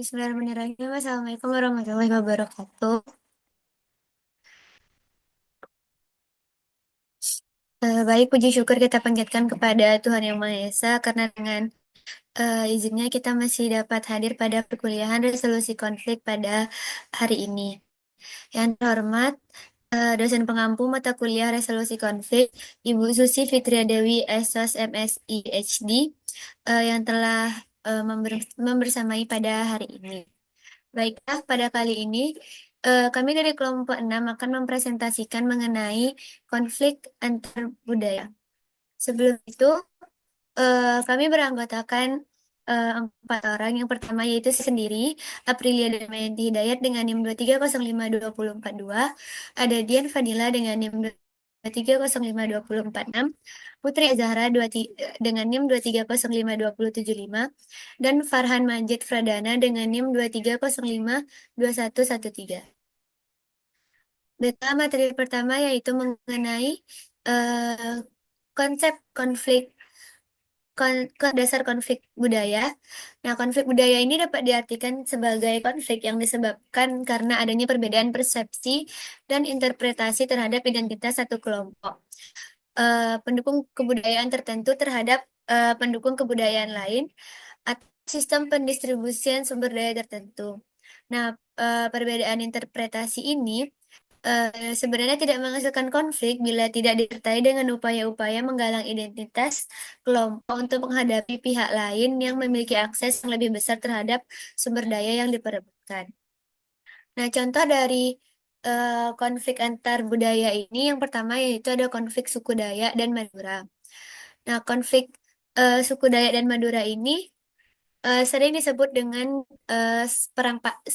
Bismillahirrahmanirrahim. Assalamualaikum warahmatullahi wabarakatuh. Baik, puji syukur kita panjatkan kepada Tuhan Yang Maha Esa karena dengan izinnya kita masih dapat hadir pada perkuliahan resolusi konflik pada hari ini. Yang terhormat, dosen pengampu mata kuliah resolusi konflik, Ibu Susi Fitria Dewi SOS MSI HD, yang telah membersamai pada hari ini. Baiklah, pada kali ini kami dari kelompok 6 akan mempresentasikan mengenai konflik antar budaya. Sebelum itu, kami beranggotakan 4 orang. Yang pertama yaitu saya sendiri, Aprilia Damayanti Hidayat dengan NIM 2305242, ada Dian Fadila dengan NIM 2305246, Putri Azahra dengan NIM 2305275, dan Farhan Majid Pradana dengan NIM 2305213. Baiklah, materi pertama yaitu mengenai konsep konflik ke dasar konflik budaya. Nah, konflik budaya ini dapat diartikan sebagai konflik yang disebabkan karena adanya perbedaan persepsi dan interpretasi terhadap identitas satu kelompok. Pendukung kebudayaan tertentu terhadap pendukung kebudayaan lain atau sistem pendistribusian sumber daya tertentu. Nah, perbedaan interpretasi ini sebenarnya tidak menghasilkan konflik bila tidak disertai dengan upaya-upaya menggalang identitas kelompok untuk menghadapi pihak lain yang memiliki akses yang lebih besar terhadap sumber daya yang diperebutkan. Nah, contoh dari konflik antar budaya ini yang pertama yaitu ada konflik suku Dayak dan Madura. Nah, konflik suku Dayak dan Madura ini sering disebut dengan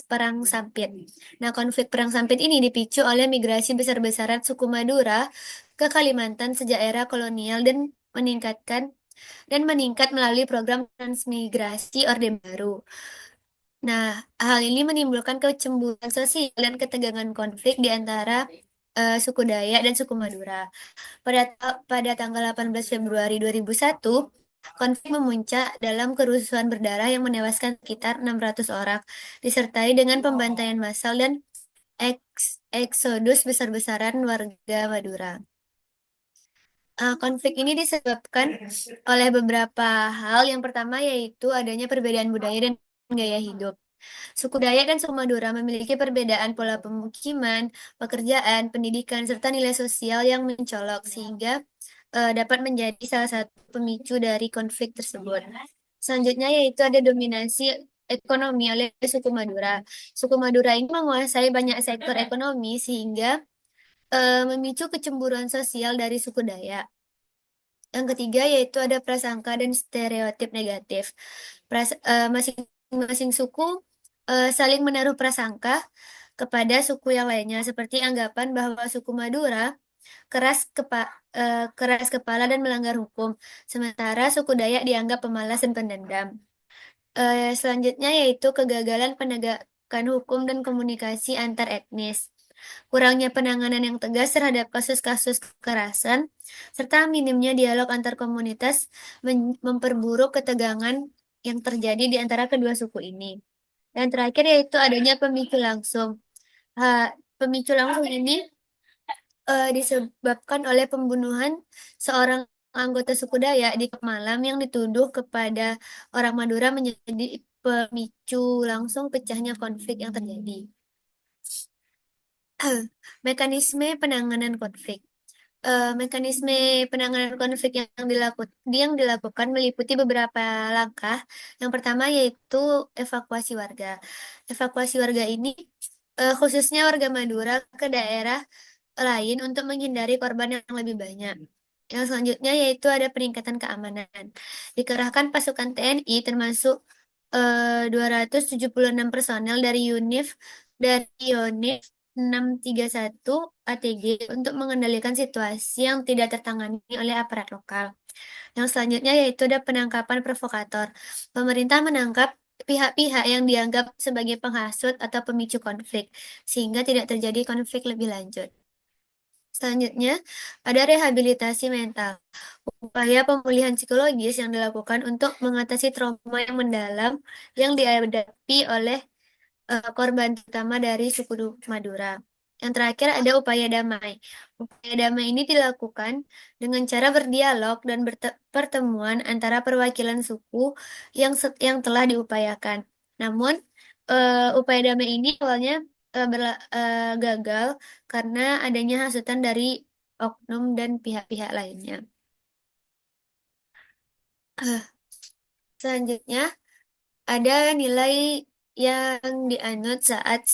perang sampit. Nah, konflik perang sampit ini dipicu oleh migrasi besar-besaran suku Madura ke Kalimantan sejak era kolonial dan meningkat melalui program transmigrasi Orde Baru. Nah, hal ini menimbulkan kecemburuan sosial dan ketegangan konflik di antara suku Dayak dan suku Madura. Pada tanggal 18 Februari 2001, konflik memuncak dalam kerusuhan berdarah yang menewaskan sekitar 600 orang, disertai dengan pembantaian massal dan eksodus besar-besaran warga Madura. Konflik ini disebabkan oleh beberapa hal. Yang pertama yaitu adanya perbedaan budaya dan gaya hidup. Suku Dayak dan suku Madura memiliki perbedaan pola pemukiman, pekerjaan, pendidikan, serta nilai sosial yang mencolok, sehingga dapat menjadi salah satu pemicu dari konflik tersebut. Selanjutnya yaitu ada dominasi ekonomi oleh suku Madura. Suku Madura ini menguasai banyak sektor ekonomi sehingga memicu kecemburuan sosial dari suku Dayak. Yang ketiga yaitu ada prasangka dan stereotip negatif. Masing-masing suku saling menaruh prasangka kepada suku yang lainnya, seperti anggapan bahwa suku Madura keras kepala dan melanggar hukum, sementara suku Dayak dianggap pemalas dan pendendam. Selanjutnya yaitu kegagalan penegakan hukum dan komunikasi antar etnis. Kurangnya penanganan yang tegas terhadap kasus-kasus kekerasan, serta minimnya dialog antar komunitas memperburuk ketegangan yang terjadi di antara kedua suku ini. Dan terakhir yaitu adanya pemicu langsung. Pemicu langsung ini disebabkan oleh pembunuhan seorang anggota suku Dayak di Malam yang dituduh kepada orang Madura menjadi pemicu langsung pecahnya konflik yang terjadi. Mekanisme penanganan konflik. Mekanisme penanganan konflik yang dilakukan meliputi beberapa langkah. Yang pertama yaitu evakuasi warga. Evakuasi warga ini khususnya warga Madura ke daerah lain untuk menghindari korban yang lebih banyak. Yang selanjutnya yaitu ada peningkatan keamanan. Dikerahkan pasukan TNI termasuk 276 personel dari UNIF 631 ATG untuk mengendalikan situasi yang tidak tertangani oleh aparat lokal. Yang selanjutnya yaitu ada penangkapan provokator. Pemerintah menangkap pihak-pihak yang dianggap sebagai penghasut atau pemicu konflik, sehingga tidak terjadi konflik lebih lanjut. Selanjutnya, ada rehabilitasi mental. Upaya pemulihan psikologis yang dilakukan untuk mengatasi trauma yang mendalam yang dihadapi oleh korban terutama dari suku Madura. Yang terakhir ada upaya damai. Upaya damai ini dilakukan dengan cara berdialog dan pertemuan antara perwakilan suku yang telah diupayakan. Namun, upaya damai ini awalnya gagal karena adanya hasutan dari oknum dan pihak-pihak lainnya. Selanjutnya, ada nilai yang dianut saat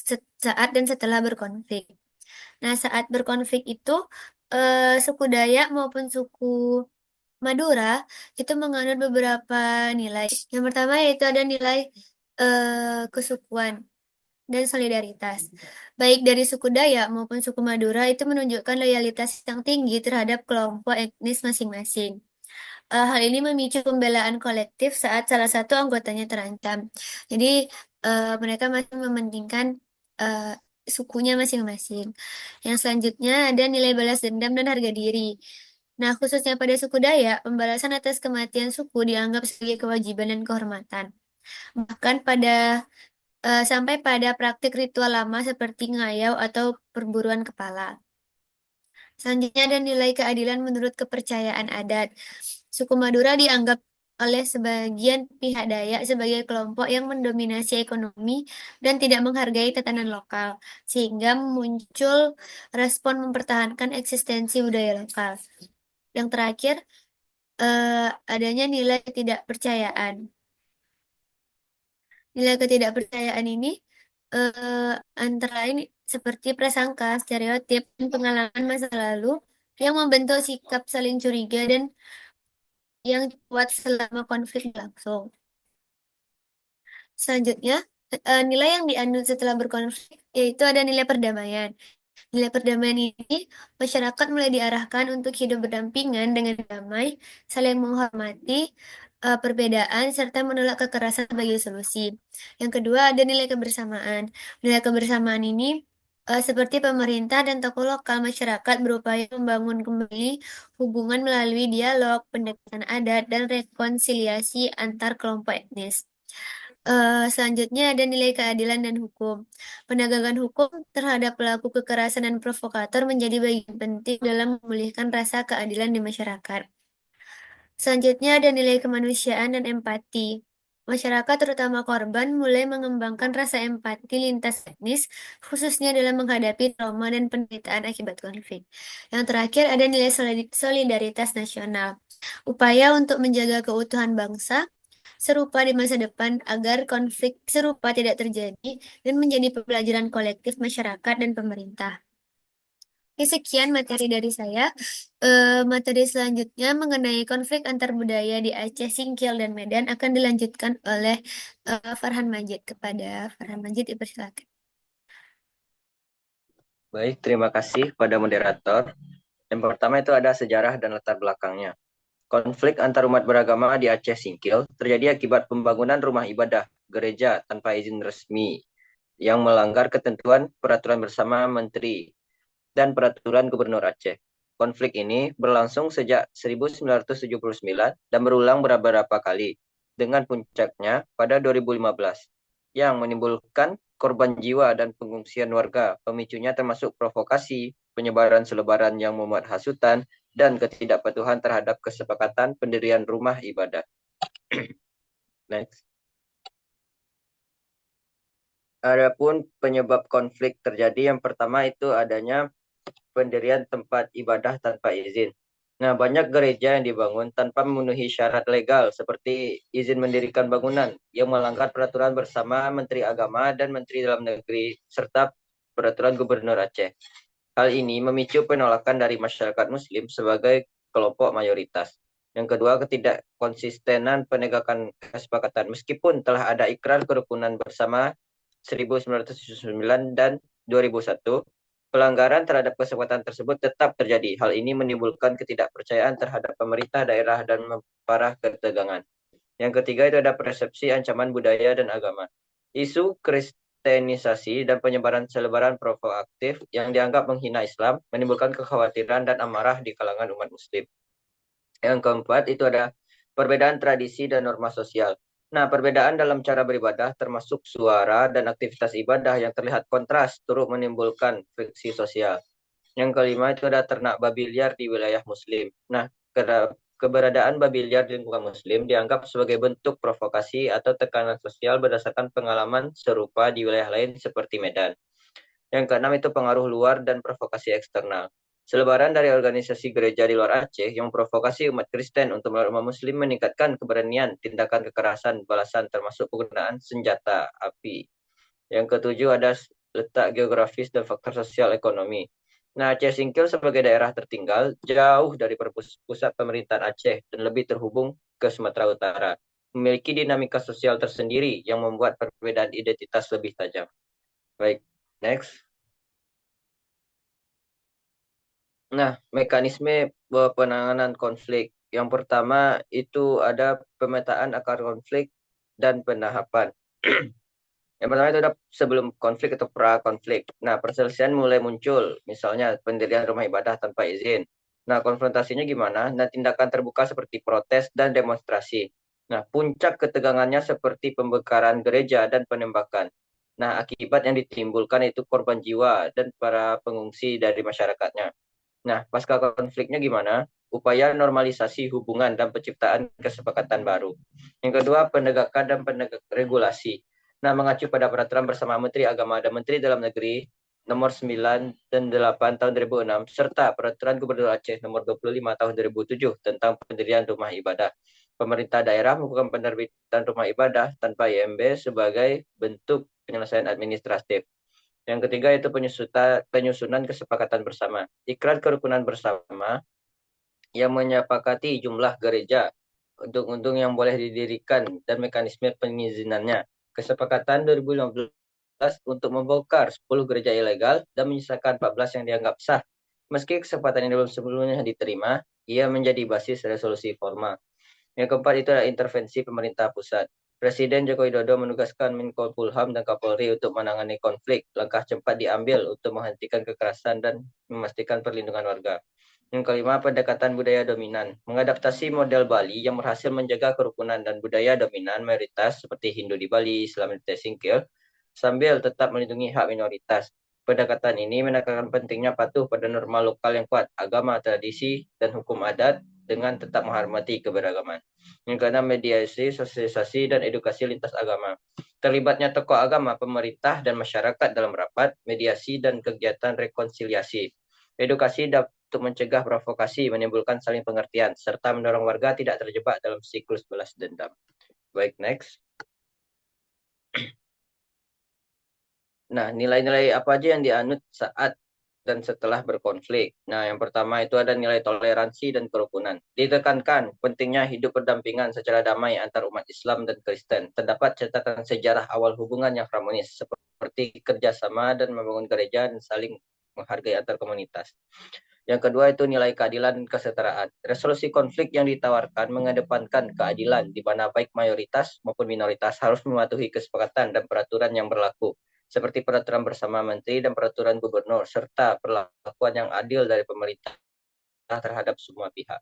dan setelah berkonflik. Nah, saat berkonflik itu suku Dayak maupun suku Madura itu menganut beberapa nilai. Yang pertama yaitu ada nilai kesukuan dan solidaritas. Baik dari suku Dayak maupun suku Madura itu menunjukkan loyalitas yang tinggi terhadap kelompok etnis masing-masing. Hal ini memicu pembelaan kolektif saat salah satu anggotanya terancam. Jadi, mereka masih mementingkan eh, sukunya masing-masing. Yang selanjutnya ada nilai balas dendam dan harga diri. Nah, khususnya pada suku Dayak, pembalasan atas kematian suku dianggap sebagai kewajiban dan kehormatan. Bahkan sampai pada praktik ritual lama seperti ngayau atau perburuan kepala. Selanjutnya ada nilai keadilan menurut kepercayaan adat. Suku Madura dianggap oleh sebagian pihak Dayak sebagai kelompok yang mendominasi ekonomi dan tidak menghargai tatanan lokal, sehingga muncul respon mempertahankan eksistensi budaya lokal. Yang terakhir, adanya nilai ketidakpercayaan. Nilai ketidakpercayaan ini eh, antara lain seperti prasangka, stereotip, dan pengalaman masa lalu yang membentuk sikap saling curiga dan yang kuat selama konflik berlangsung. Selanjutnya, nilai yang dianut setelah berkonflik yaitu ada nilai perdamaian. Nilai perdamaian ini, masyarakat mulai diarahkan untuk hidup berdampingan dengan damai, saling menghormati perbedaan, serta menolak kekerasan sebagai solusi. Yang kedua, ada nilai kebersamaan. Nilai kebersamaan ini, seperti pemerintah dan tokoh lokal masyarakat berupaya membangun kembali hubungan melalui dialog, pendekatan adat, dan rekonsiliasi antar kelompok etnis. Selanjutnya ada nilai keadilan dan hukum. Penegakan hukum terhadap pelaku kekerasan dan provokator menjadi bagian penting dalam memulihkan rasa keadilan di masyarakat. Selanjutnya ada nilai kemanusiaan dan empati. Masyarakat, terutama korban, mulai mengembangkan rasa empati lintas etnis, khususnya dalam menghadapi trauma dan penderitaan akibat konflik. Yang terakhir ada nilai solidaritas nasional. Upaya untuk menjaga keutuhan bangsa serupa di masa depan agar konflik serupa tidak terjadi dan menjadi pembelajaran kolektif masyarakat dan pemerintah. Oke, sekian materi dari saya. Materi selanjutnya mengenai konflik antar budaya di Aceh, Singkil, dan Medan akan dilanjutkan oleh Farhan Majid. Kepada Farhan Majid, dipersilakan. Baik, terima kasih pada moderator. Yang pertama itu ada sejarah dan latar belakangnya. Konflik antar umat beragama di Aceh Singkil terjadi akibat pembangunan rumah ibadah gereja tanpa izin resmi yang melanggar ketentuan peraturan bersama Menteri dan peraturan Gubernur Aceh. Konflik ini berlangsung sejak 1979 dan berulang beberapa kali, dengan puncaknya pada 2015, yang menimbulkan korban jiwa dan pengungsian warga. Pemicunya termasuk provokasi, penyebaran selebaran yang memuat hasutan, dan ketidakpatuhan terhadap kesepakatan pendirian rumah ibadah. Next. Adapun penyebab konflik terjadi, yang pertama itu adanya pendirian tempat ibadah tanpa izin. Nah, banyak gereja yang dibangun tanpa memenuhi syarat legal seperti izin mendirikan bangunan yang melanggar peraturan bersama Menteri Agama dan Menteri Dalam Negeri serta peraturan Gubernur Aceh. Hal ini memicu penolakan dari masyarakat Muslim sebagai kelompok mayoritas. Yang kedua, ketidakkonsistenan penegakan kesepakatan. Meskipun telah ada ikrar kerukunan bersama 1979 dan 2001, pelanggaran terhadap kesepakatan tersebut tetap terjadi. Hal ini menimbulkan ketidakpercayaan terhadap pemerintah daerah dan memperparah ketegangan. Yang ketiga itu ada persepsi ancaman budaya dan agama. Isu Kristenisasi dan penyebaran selebaran provokatif yang dianggap menghina Islam, menimbulkan kekhawatiran dan amarah di kalangan umat Muslim. Yang keempat itu ada perbedaan tradisi dan norma sosial. Nah, perbedaan dalam cara beribadah termasuk suara dan aktivitas ibadah yang terlihat kontras turut menimbulkan friksi sosial. Yang kelima itu ada ternak babi liar di wilayah Muslim. Nah, keberadaan babi liar di lingkungan Muslim dianggap sebagai bentuk provokasi atau tekanan sosial berdasarkan pengalaman serupa di wilayah lain seperti Medan. Yang keenam itu pengaruh luar dan provokasi eksternal. Selebaran dari organisasi gereja di luar Aceh yang memprovokasi umat Kristen untuk melawan umat Muslim meningkatkan keberanian tindakan kekerasan balasan termasuk penggunaan senjata api. Yang ketujuh ada letak geografis dan faktor sosial ekonomi. Nah, Aceh Singkil sebagai daerah tertinggal jauh dari pusat pemerintahan Aceh dan lebih terhubung ke Sumatera Utara. Memiliki dinamika sosial tersendiri yang membuat perbedaan identitas lebih tajam. Baik, next. Nah, mekanisme penanganan konflik. Yang pertama itu ada pemetaan akar konflik dan penahapan. Yang pertama itu ada sebelum konflik atau pra-konflik. Nah, perselisihan mulai muncul, misalnya pendirian rumah ibadah tanpa izin. Nah, konfrontasinya gimana? Nah, tindakan terbuka seperti protes dan demonstrasi. Nah, puncak ketegangannya seperti pembakaran gereja dan penembakan. Nah, akibat yang ditimbulkan itu korban jiwa dan para pengungsi dari masyarakatnya. Nah, pasca konfliknya gimana? Upaya normalisasi hubungan dan penciptaan kesepakatan baru. Yang kedua, penegakan dan regulasi. Nah, mengacu pada peraturan bersama Menteri Agama dan Menteri Dalam Negeri nomor 9 dan 8 tahun 2006 serta peraturan Gubernur Aceh nomor 25 tahun 2007 tentang pendirian rumah ibadah. Pemerintah daerah melakukan penerbitan rumah ibadah tanpa IMB sebagai bentuk penyelesaian administratif. Yang ketiga itu penyusunan kesepakatan bersama. Ikrar kerukunan bersama yang menyepakati jumlah gereja, untung-untung yang boleh didirikan, dan mekanisme pengizinannya. Kesepakatan 2015 untuk membongkar 10 gereja ilegal dan menyisakan 14 yang dianggap sah. Meski kesempatan ini belum sebelumnya diterima, ia menjadi basis resolusi formal. Yang keempat itu adalah intervensi pemerintah pusat. Presiden Joko Widodo menugaskan Menko Polhukam dan Kapolri untuk menangani konflik. Langkah cepat diambil untuk menghentikan kekerasan dan memastikan perlindungan warga. Yang kelima, pendekatan budaya dominan. Mengadaptasi model Bali yang berhasil menjaga kerukunan dan budaya dominan mayoritas seperti Hindu di Bali, Islam di Singkil, sambil tetap melindungi hak minoritas. Pendekatan ini menekankan pentingnya patuh pada norma lokal yang kuat, agama, tradisi, dan hukum adat dengan tetap menghormati keberagaman. Yang keenam, mediasi, sosialisasi, dan edukasi lintas agama. Terlibatnya tokoh agama, pemerintah, dan masyarakat dalam rapat, mediasi, dan kegiatan rekonsiliasi. Edukasi untuk mencegah provokasi, menimbulkan saling pengertian, serta mendorong warga tidak terjebak dalam siklus balas dendam. Baik, next. Nah, nilai-nilai apa aja yang dianut saat dan setelah berkonflik? Nah, yang pertama itu ada nilai toleransi dan kerukunan. Ditekankan pentingnya hidup berdampingan secara damai antar umat Islam dan Kristen. Terdapat catatan sejarah awal hubungan yang harmonis, seperti kerjasama dan membangun gereja dan saling menghargai antar komunitas. Yang kedua itu nilai keadilan dan kesetaraan. Resolusi konflik yang ditawarkan mengedepankan keadilan, di mana baik mayoritas maupun minoritas harus mematuhi kesepakatan dan peraturan yang berlaku, seperti peraturan bersama menteri dan peraturan gubernur, serta perlakuan yang adil dari pemerintah terhadap semua pihak.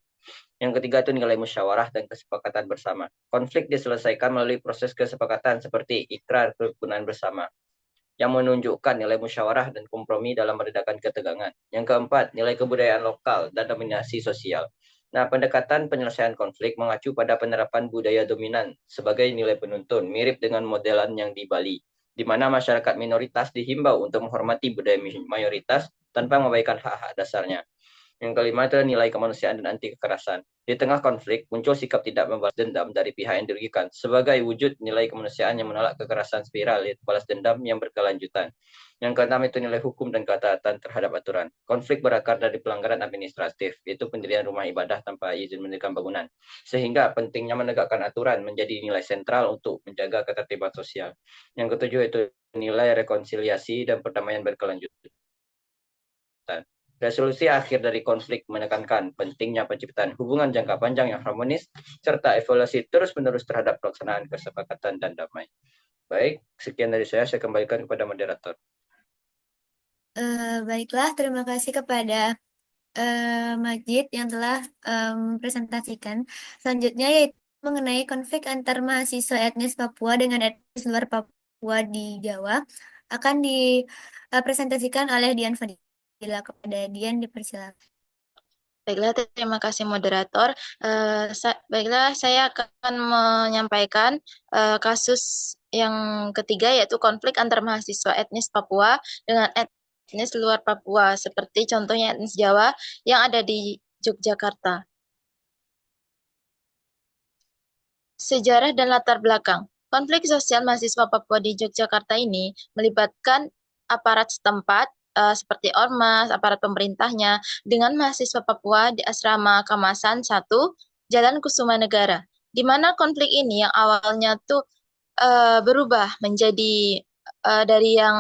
Yang ketiga itu nilai musyawarah dan kesepakatan bersama. Konflik diselesaikan melalui proses kesepakatan seperti ikrar kerukunan bersama, yang menunjukkan nilai musyawarah dan kompromi dalam meredakan ketegangan. Yang keempat, nilai kebudayaan lokal dan dominasi sosial. Nah, pendekatan penyelesaian konflik mengacu pada penerapan budaya dominan sebagai nilai penuntun, mirip dengan modelan yang di Bali, di mana masyarakat minoritas dihimbau untuk menghormati budaya mayoritas tanpa mengabaikan hak-hak dasarnya. Yang kelima itu nilai kemanusiaan dan anti kekerasan. Di tengah konflik, muncul sikap tidak membalas dendam dari pihak yang dirugikan sebagai wujud nilai kemanusiaan yang menolak kekerasan spiral, yaitu balas dendam yang berkelanjutan. Yang keenam itu nilai hukum dan ketaatan terhadap aturan. Konflik berakar dari pelanggaran administratif, yaitu pendirian rumah ibadah tanpa izin mendirikan bangunan. Sehingga pentingnya menegakkan aturan menjadi nilai sentral untuk menjaga ketertiban sosial. Yang ketujuh itu nilai rekonsiliasi dan perdamaian berkelanjutan. Resolusi akhir dari konflik menekankan pentingnya penciptaan hubungan jangka panjang yang harmonis, serta evaluasi terus-menerus terhadap pelaksanaan kesepakatan dan damai. Baik, sekian dari saya kembalikan kepada moderator. Baiklah, terima kasih kepada Majid yang telah mempresentasikan. Selanjutnya yaitu mengenai konflik antar mahasiswa etnis Papua dengan etnis luar Papua di Jawa akan dipresentasikan oleh Dian Fadila. Kepada Dian dipersilakan. Baiklah, terima kasih moderator. Baiklah, saya akan menyampaikan kasus yang ketiga, yaitu konflik antar mahasiswa etnis Papua dengan etnis luar Papua, seperti contohnya etnis Jawa yang ada di Yogyakarta. Sejarah dan latar belakang. Konflik sosial mahasiswa Papua di Yogyakarta ini melibatkan aparat setempat seperti ormas, aparat pemerintahnya, dengan mahasiswa Papua di Asrama Kamasan 1, Jalan Kusuma Negara. Di mana konflik ini yang awalnya tuh berubah menjadi dari yang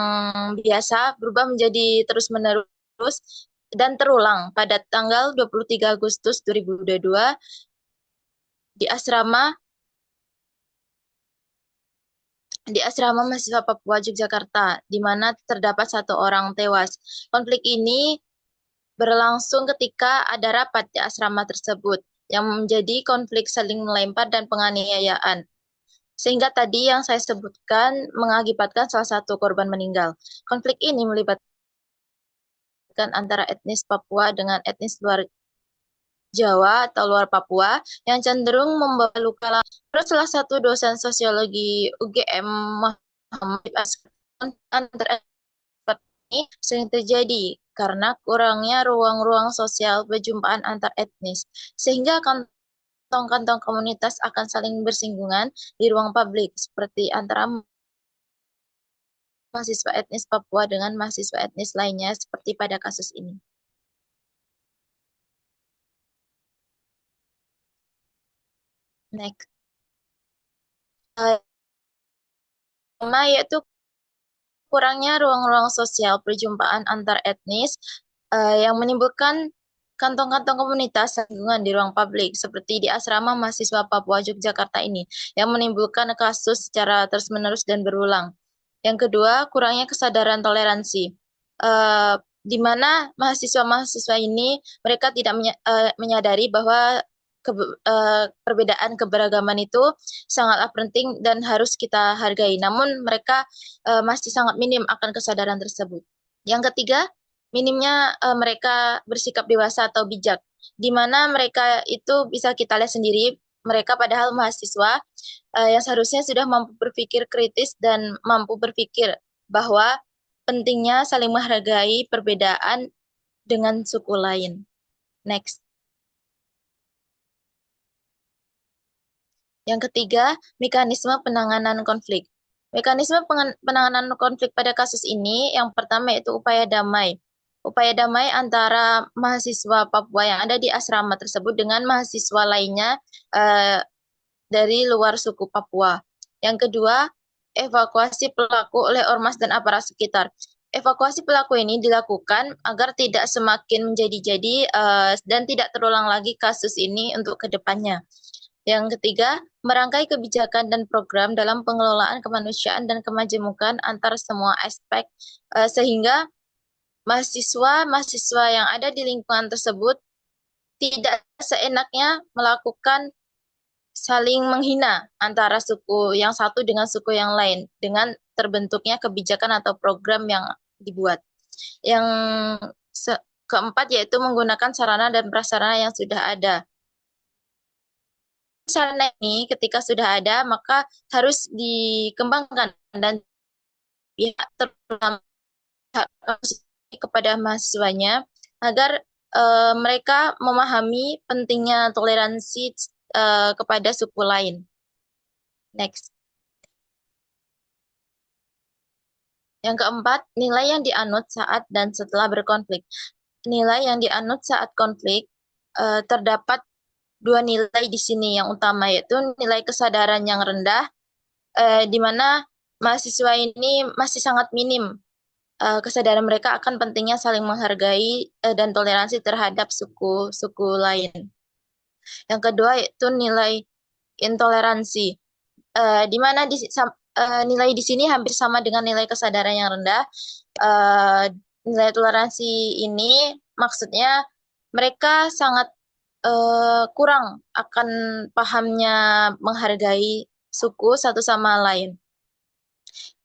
biasa, berubah menjadi terus-menerus dan terulang pada tanggal 23 Agustus 2022 di asrama mahasiswa Papua Yogyakarta, di mana terdapat 1 orang tewas. Konflik ini berlangsung ketika ada rapat di asrama tersebut, yang menjadi konflik saling melempar dan penganiayaan. Sehingga tadi yang saya sebutkan mengakibatkan salah satu korban meninggal. Konflik ini melibatkan antara etnis Papua dengan etnis luar Jawa atau luar Papua yang cenderung membawa luka. Terus salah satu dosen sosiologi UGM Muhammad antara ini sering terjadi karena kurangnya ruang-ruang sosial perjumpaan antar etnis, sehingga kantong-kantong komunitas akan saling bersinggungan di ruang publik, seperti antara mahasiswa etnis Papua dengan mahasiswa etnis lainnya, seperti pada kasus ini. Next. Pertama yaitu kurangnya ruang-ruang sosial perjumpaan antar etnis yang menimbulkan kantong-kantong komunitas lingkungan di ruang publik, seperti di asrama mahasiswa Papua Yogyakarta ini, yang menimbulkan kasus secara terus-menerus dan berulang. Yang kedua, kurangnya kesadaran toleransi, di mana mahasiswa-mahasiswa ini mereka tidak menyadari bahwa perbedaan keberagaman itu sangatlah penting dan harus kita hargai. Namun mereka masih sangat minim akan kesadaran tersebut. Yang ketiga, minimnya mereka bersikap dewasa atau bijak, di mana mereka itu bisa kita lihat sendiri, mereka padahal mahasiswa yang seharusnya sudah mampu berpikir kritis dan mampu berpikir bahwa pentingnya saling menghargai perbedaan dengan suku lain. Next. Yang ketiga, mekanisme penanganan konflik. Mekanisme penanganan konflik pada kasus ini, yang pertama yaitu upaya damai. Upaya damai antara mahasiswa Papua yang ada di asrama tersebut dengan mahasiswa lainnya dari luar suku Papua. Yang kedua, evakuasi pelaku oleh ormas dan aparat sekitar. Evakuasi pelaku ini dilakukan agar tidak semakin menjadi-jadi dan tidak terulang lagi kasus ini untuk kedepannya. Yang ketiga, merangkai kebijakan dan program dalam pengelolaan kemanusiaan dan kemajemukan antar semua aspek, sehingga mahasiswa yang ada di lingkungan tersebut tidak seenaknya melakukan saling menghina antara suku yang satu dengan suku yang lain dengan terbentuknya kebijakan atau program yang dibuat. Yang keempat yaitu menggunakan sarana dan prasarana yang sudah ada. Sarana ini ketika sudah ada maka harus dikembangkan dan pihak terutama kepada mahasiswanya agar mereka memahami pentingnya toleransi kepada suku lain. Next. Yang keempat, nilai yang dianut saat dan setelah berkonflik. Nilai yang dianut saat konflik terdapat 2 nilai di sini yang utama, yaitu nilai kesadaran yang rendah, di mana mahasiswa ini masih sangat minim kesadaran mereka akan pentingnya saling menghargai dan toleransi terhadap suku lain. Yang kedua yaitu nilai intoleransi, di mana nilai di sini hampir sama dengan nilai kesadaran yang rendah. Eh, Nilai toleransi ini maksudnya mereka sangat kurang akan pahamnya menghargai suku satu sama lain.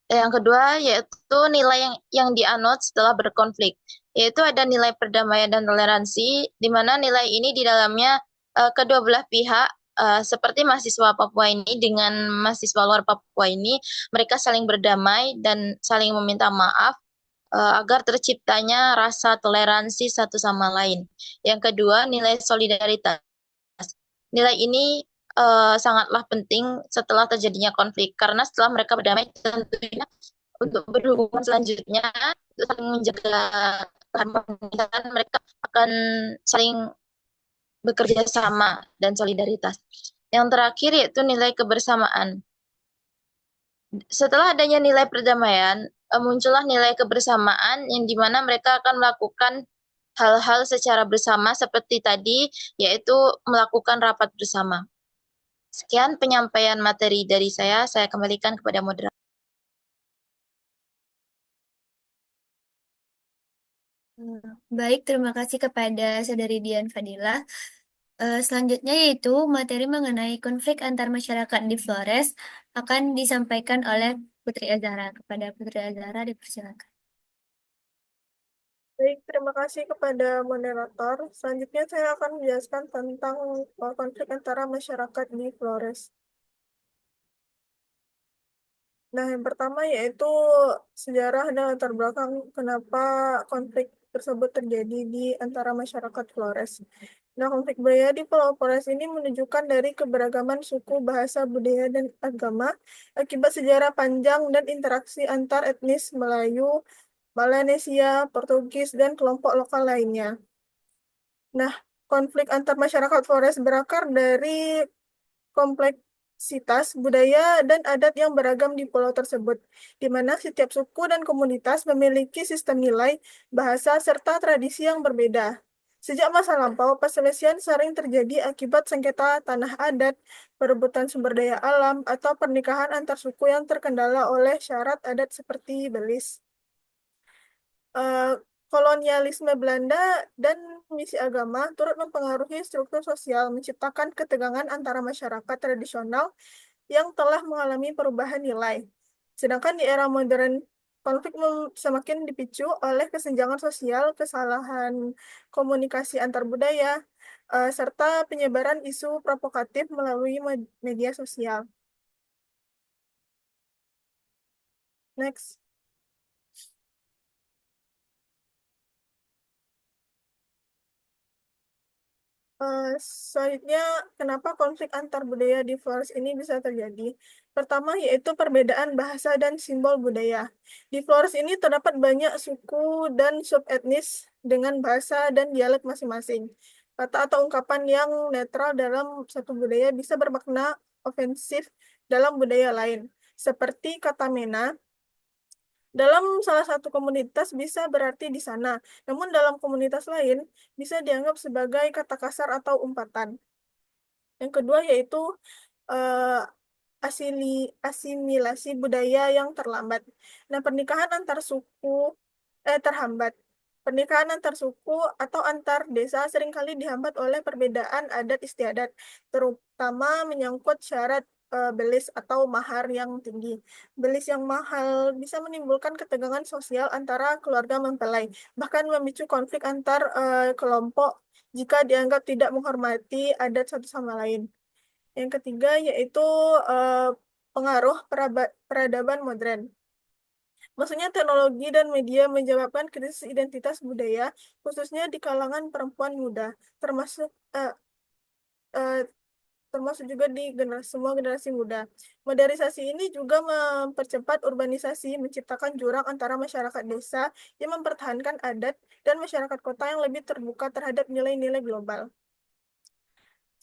Yang kedua yaitu nilai yang dianut setelah berkonflik, yaitu ada nilai perdamaian dan toleransi, di mana nilai ini di dalamnya kedua belah pihak seperti mahasiswa Papua ini dengan mahasiswa luar Papua ini, mereka saling berdamai dan saling meminta maaf agar terciptanya rasa toleransi satu sama lain. Yang kedua, nilai solidaritas. Nilai ini sangatlah penting setelah terjadinya konflik, karena setelah mereka berdamai tentunya untuk berhubungan selanjutnya, untuk saling menjaga keharmonisan, mereka akan saling bekerja sama dan solidaritas. Yang terakhir yaitu nilai kebersamaan. Setelah adanya nilai perdamaian, muncullah nilai kebersamaan yang dimana mereka akan melakukan hal-hal secara bersama seperti tadi, yaitu melakukan rapat bersama. Sekian penyampaian materi dari saya kembalikan kepada moderator. Baik, terima kasih kepada Saudari Dian Fadilah. Selanjutnya yaitu materi mengenai konflik antar masyarakat di Flores akan disampaikan oleh Putri Azhara. Kepada Putri Azhara dipersilakan. Baik, terima kasih kepada moderator. Selanjutnya saya akan menjelaskan tentang konflik antara masyarakat di Flores. Nah, yang pertama yaitu sejarah dan latar belakang kenapa konflik tersebut terjadi di antara masyarakat Flores. Nah, konflik budaya di Pulau Flores ini menunjukkan dari keberagaman suku, bahasa, budaya, dan agama akibat sejarah panjang dan interaksi antar etnis Melayu, Melanesia, Portugis, dan kelompok lokal lainnya. Nah, konflik antar masyarakat Flores berakar dari kompleksitas budaya dan adat yang beragam di pulau tersebut, di mana setiap suku dan komunitas memiliki sistem nilai, bahasa, serta tradisi yang berbeda. Sejak masa lampau, perselisihan sering terjadi akibat sengketa tanah adat, perebutan sumber daya alam, atau pernikahan antar suku yang terkendala oleh syarat adat seperti belis. Kolonialisme Belanda dan misi agama turut mempengaruhi struktur sosial, menciptakan ketegangan antara masyarakat tradisional yang telah mengalami perubahan nilai. Sedangkan di era modern, konflik semakin dipicu oleh kesenjangan sosial, kesalahan komunikasi antar budaya, serta penyebaran isu provokatif melalui media sosial. Next. Selanjutnya, kenapa konflik antar budaya di Flores ini bisa terjadi? Pertama, yaitu perbedaan bahasa dan simbol budaya. Di Flores ini terdapat banyak suku dan subetnis dengan bahasa dan dialek masing-masing. Kata atau ungkapan yang netral dalam satu budaya bisa bermakna ofensif dalam budaya lain. Seperti kata mena, dalam salah satu komunitas bisa berarti di sana, namun dalam komunitas lain bisa dianggap sebagai kata kasar atau umpatan. Yang kedua yaitu eh, asimilasi budaya yang terlambat. Nah, pernikahan antar suku terhambat. Pernikahan antar suku atau antar desa seringkali dihambat oleh perbedaan adat istiadat, terutama menyangkut syarat belis atau mahar yang tinggi. Belis yang mahal bisa menimbulkan ketegangan sosial antara keluarga mempelai, bahkan memicu konflik antar kelompok jika dianggap tidak menghormati adat satu sama lain. Yang ketiga yaitu eh, pengaruh peradaban modern. Maksudnya teknologi dan media menyebabkan krisis identitas budaya, khususnya di kalangan perempuan muda, termasuk eh, eh, termasuk juga di semua generasi muda. Modernisasi ini juga mempercepat urbanisasi, menciptakan jurang antara masyarakat desa yang mempertahankan adat dan masyarakat kota yang lebih terbuka terhadap nilai-nilai global.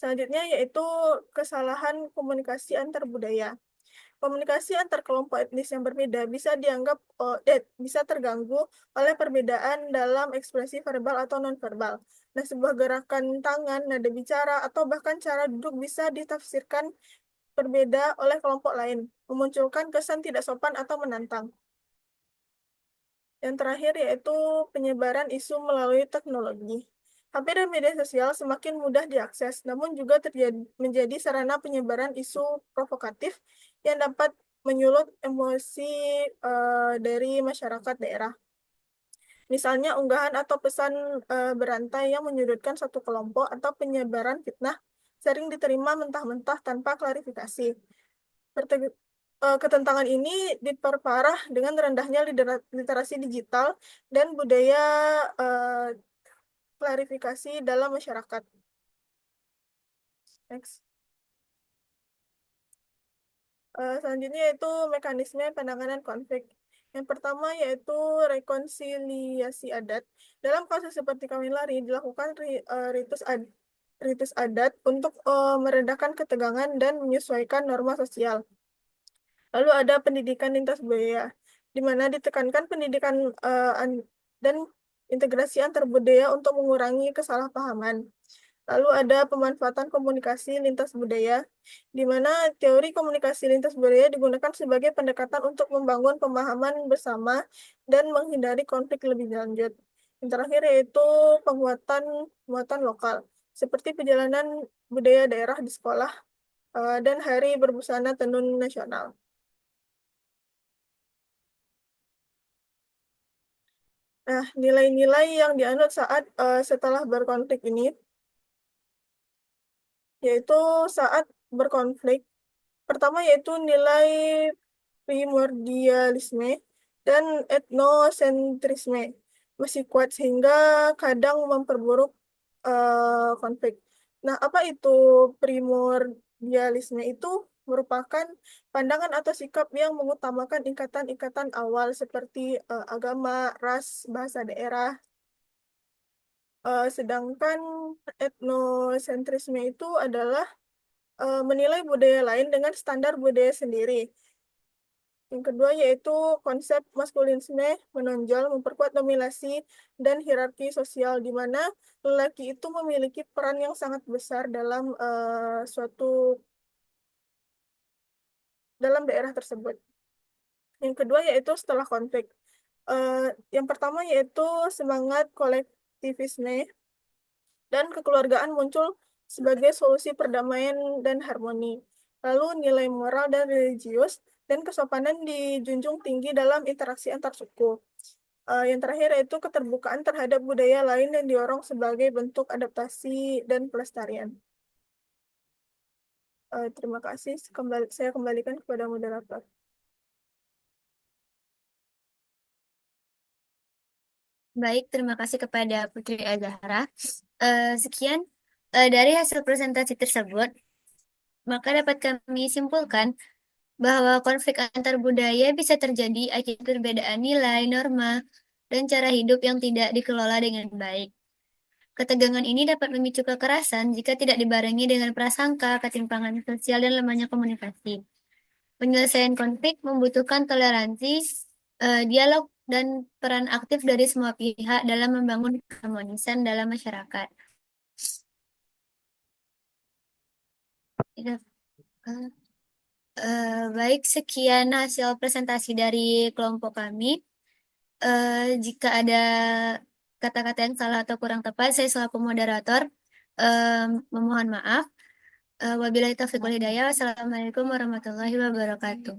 Selanjutnya yaitu kesalahan komunikasi antar budaya. Komunikasi antar kelompok etnis yang berbeda bisa dianggap bisa terganggu oleh perbedaan dalam ekspresi verbal atau nonverbal. Nah, sebuah gerakan tangan, nada bicara, atau bahkan cara duduk bisa ditafsirkan berbeda oleh kelompok lain, memunculkan kesan tidak sopan atau menantang. Yang terakhir yaitu penyebaran isu melalui teknologi. HP dan media sosial semakin mudah diakses, namun juga menjadi sarana penyebaran isu provokatif yang dapat menyulut emosi dari masyarakat daerah. Misalnya unggahan atau pesan berantai yang menyudutkan satu kelompok atau penyebaran fitnah sering diterima mentah-mentah tanpa klarifikasi. Ketentangan ini diperparah dengan rendahnya literasi digital dan budaya klarifikasi dalam masyarakat. Next. Selanjutnya yaitu mekanisme penanganan konflik. Yang pertama yaitu rekonsiliasi adat. Dalam kasus seperti kawin lari dilakukan ritus adat untuk meredakan ketegangan dan menyesuaikan norma sosial. Lalu ada pendidikan lintas budaya, di mana ditekankan pendidikan dan integrasi antar budaya untuk mengurangi kesalahpahaman. Lalu ada pemanfaatan komunikasi lintas budaya, di mana teori komunikasi lintas budaya digunakan sebagai pendekatan untuk membangun pemahaman bersama dan menghindari konflik lebih lanjut. Yang terakhir yaitu penguatan lokal, seperti perjalanan budaya daerah di sekolah dan hari berbusana tenun nasional. Nah, nilai-nilai yang dianut saat setelah berkonflik ini, yaitu saat berkonflik, pertama yaitu nilai primordialisme dan etnosentrisme masih kuat sehingga kadang memperburuk konflik. Nah, apa itu primordialisme itu? Merupakan pandangan atau sikap yang mengutamakan ikatan-ikatan awal seperti agama, ras, bahasa daerah. Sedangkan etnosentrisme itu adalah menilai budaya lain dengan standar budaya sendiri. Yang kedua yaitu konsep maskulinisme menonjol, memperkuat dominasi dan hierarki sosial di mana lelaki itu memiliki peran yang sangat besar dalam dalam daerah tersebut. Yang kedua yaitu setelah konflik. Yang pertama yaitu semangat kolektivisme dan kekeluargaan muncul sebagai solusi perdamaian dan harmoni. Lalu nilai moral dan religius dan kesopanan dijunjung tinggi dalam interaksi antar suku. Yang terakhir yaitu keterbukaan terhadap budaya lain yang didorong sebagai bentuk adaptasi dan pelestarian. Terima kasih. Saya kembalikan kepada moderator. Baik, terima kasih kepada Putri Azahra. Sekian dari hasil presentasi tersebut, maka dapat kami simpulkan bahwa konflik antar budaya bisa terjadi akibat perbedaan nilai, norma, dan cara hidup yang tidak dikelola dengan baik. Ketegangan ini dapat memicu kekerasan jika tidak dibarengi dengan prasangka, ketimpangan sosial, dan lemahnya komunikasi. Penyelesaian konflik membutuhkan toleransi, dialog, dan peran aktif dari semua pihak dalam membangun keharmonisan dalam masyarakat. Baik, sekian hasil presentasi dari kelompok kami. Jika ada kata-kata yang salah atau kurang tepat, saya selaku moderator memohon maaf. Wabillahi taufiq wal hidayah. Wassalamualaikum warahmatullahi wabarakatuh.